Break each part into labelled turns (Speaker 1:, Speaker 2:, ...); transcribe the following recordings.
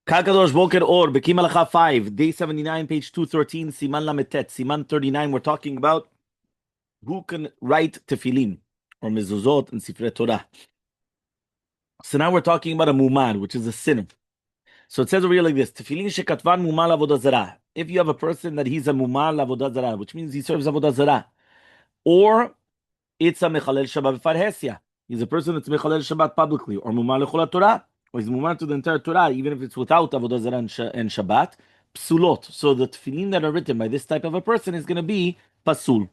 Speaker 1: Kakadosh Boker Or, Bekiim Halacha 5, day 79, page 213, Siman Lametet, Siman 39. We're talking about who can write Tefilin or Mezuzot and Sifrei Torah. So now we're talking about a mumar, which is a sinner. So it says over here like this: Tefilin shekatvan mumar avodah zarah. If you have a person that he's a mumar avodah zarah, which means he serves avodah zarah, or it's a mechalel Shabbat farhesia. He's a person that's mechalel Shabbat publicly, or mumar lechol Torah, or he's mumar to the entire Torah, even if it's without avodah zarah and Shabbat. Psulot. So the tefillin that are written by this type of a person is going to be pasul.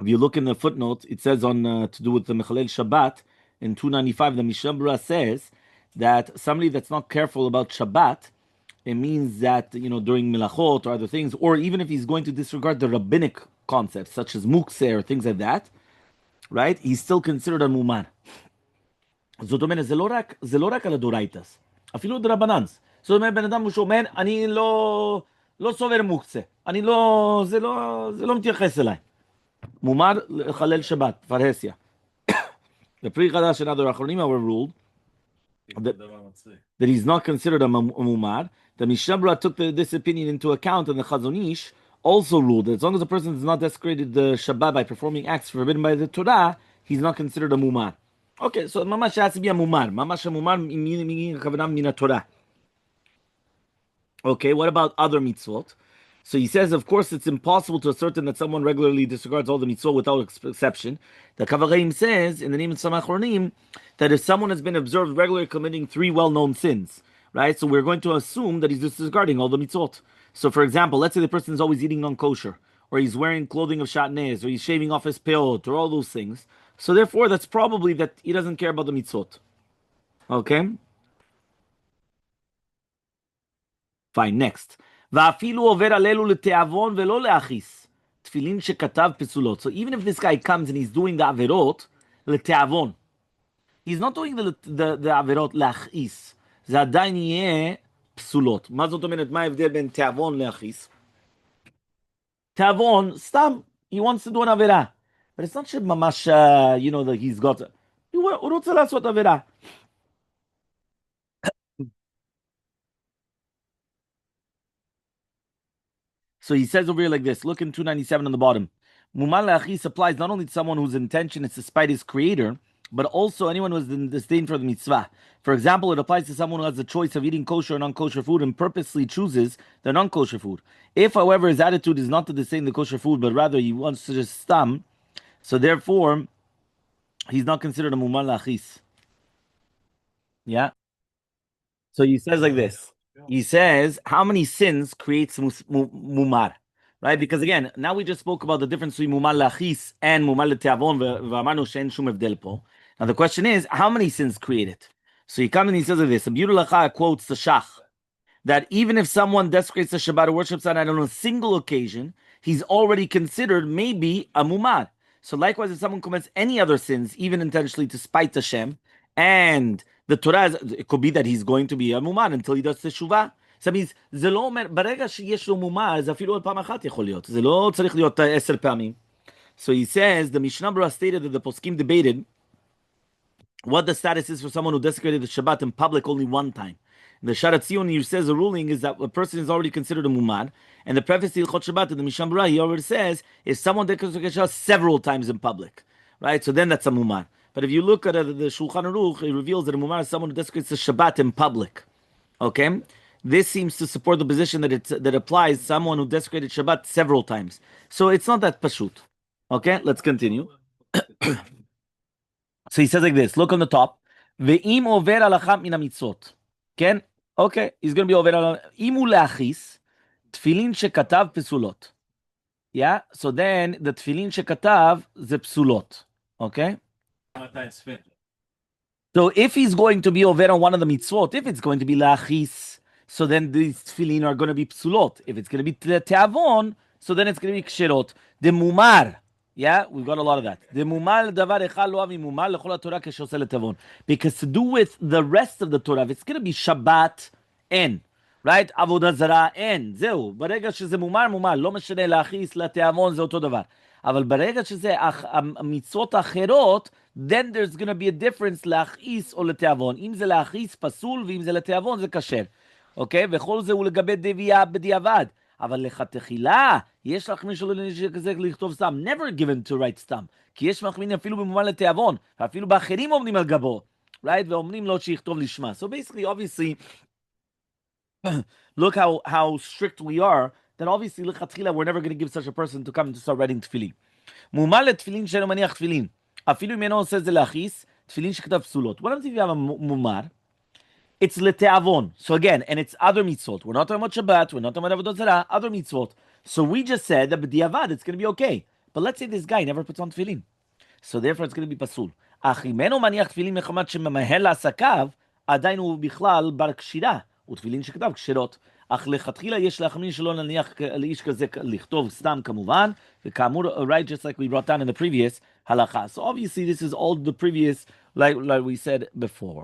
Speaker 1: If you look in the footnote, it says on to do with the mechalel Shabbat in 295. The Mishnah Berurah says that somebody that's not careful about Shabbat, it means that during milachot or other things, or even if he's going to disregard the rabbinic concepts such as mukse or things like that, right? He's still considered a mumar. זאת אומרת, זה לא רק על הדורייתס, אפילו דרבננס. זאת אומרת, בן אדם הוא שאומר, אני לא סובר מוקצה, זה לא מתייחס אליי. מומר לחלל שבת, פרהסיה. בפרי חדש and other אחרונים were ruled that he's not considered a mumar. The Mishnah Berurah took this opinion into account, and the Chazon Ish also ruled that as long as a person does not desecrated the Shabbat by performing acts forbidden by the Torah, he's not considered a mumar. Okay, so mamash has to be a mumar. Mamash a mumar meaning kavanam min Torah. Okay, what about other mitzvot? So he says, of course, it's impossible to ascertain that someone regularly disregards all the mitzvot without exception. The Kavareim says, in the name of Samach Ronim, that if someone has been observed regularly committing 3 well-known sins, right? So we're going to assume that he's disregarding all the mitzvot. So, for example, let's say the person is always eating non-kosher, or he's wearing clothing of shatnez, or he's shaving off his peot, or all those things. So therefore, that's probably that he doesn't care about the mitzvot. Okay? Fine, next. ואפילו עובר עלינו לתיאבון ולא להכיס. תפילין שכתב פסולות. So even if this guy comes and he's doing the עבירות, לתיאבון. He's not doing the עבירות להכיס. זה עדיין יהיה פסולות. מה זאת אומרת? מה ההבדל בין תיאבון להכיס? תיאבון, סתם, he wants to do an עבירה. But it's not שממש, that he's got... הוא רוצה לעשות עבירה. So he says over here like this. Look in 297 on the bottom. Mumar le'achis applies not only to someone whose intention is to spite his creator, but also anyone who has disdain for the mitzvah. For example, it applies to someone who has the choice of eating kosher or non-kosher food and purposely chooses the non-kosher food. If, however, his attitude is not to disdain the kosher food, but rather he wants to just stam, so therefore, he's not considered a mumar le'achis. Yeah? So he says like this. He says, how many sins creates mumar? Right? Because again, now we just spoke about the difference between mumar lachis and mumar leteavon v'amarnu she'en shum evdel po. Now the question is, how many sins create it? So he comes and he says like this. A Bahalacha quotes the Shach that even if someone desecrates the Shabbat or worships on a single occasion, he's already considered maybe a mumar. So likewise, if someone commits any other sins, even intentionally to spite Hashem, and the Torah, it could be that he's going to be a mumar until he does teshuvah. So that means, זה לא אומר, ברגע שיש לו מומר, זה אפילו עוד פעם אחת יכול להיות. זה לא צריך להיות 10 פעמים. So he says, the Mishnah Berurah stated that the poskim debated what the status is for someone who desecrated the Shabbat in public only one time. The Sharat Zion says the ruling is that a person is already considered a mumar, and the preface to Hilchot Shabbat in the Mishnah Berurah, he already says, if someone desecrates Shabbat several times in public, right? So then that's a mumar. But if you look at the Shulchan Aruch, it reveals that a mumar is someone who desecrates the Shabbat in public. Okay? This seems to support the position that applies someone who desecrated Shabbat several times. So it's not that pashut. Okay? Let's continue. So he says like this. Look on the top. Ve'im over alachat min hamitzvot. Okay? Okay. He's going to be over alachat. Imu leachis tefilin shekatav pesulot. Yeah? So then the tefilin shekatav ze psulot. Okay? So if he's going to be over on one of the mitzvot, if it's going to be lachis, so then these tefillin are going to be psulot. If it's going to be teavon, so then it's going to be kshirot. The mumar, yeah, we've got a lot of that. The mumar davar echal lo avi mumar lechol Torah keshosel teavon. Because to do with the rest of the Torah, if it's going to be Shabbat en, right? Avodah zarah en, zeu. ברגע שזה מומר, מומר. לא משנה להכיס, לתיאבון, זה אותו דבר. אבל ברגע שזה המצוות האחרות, then there's going to be a difference להכעיס או לתיאבון. אם זה להכעיס פסול, ואם זה לתיאבון זה כשר. אוקיי? וכל זה הוא לגבי דבייה בדיעבד. אבל לכתחילה, יש להחמיר שלא כזה לכתוב סתם. never given to write סתם. כי יש מחמין אפילו במובן לתיאבון, ואפילו באחרים אומרים על גבו. right? ואומרים לו שיכתוב לשמה. So basically, obviously, look how strict we are, that obviously, לכתחילה, we're never going to give such a person to come and to start writing tefillin. מומל לתפילין שאינו מניח תפילין. אפילו אם אינו עושה את זה להכעיס, תפילין שכתב פסולות. What happens if you have a מומר? It's לתיאבון. So again, and it's other mitzvot. We're not talking about Shabbat, we're not talking about Avodah Zarah, other mitzvot. So we just said that b'diavad, it's going to be okay. But let's say this guy never puts on tefillin. So therefore it's going to be פסול. אך אם אינו מניח תפילין מחמת שממהל לעסקיו, עדיין הוא בכלל בר קשירה, ותפילין שכתב קשירות. אך לכתחילה יש להחמיר שלא נניח לאיש כזה לכתוב סתם כמובן, וכאמור, right, just like we brought down in the previous halacha. So obviously this is all the previous, like we said before.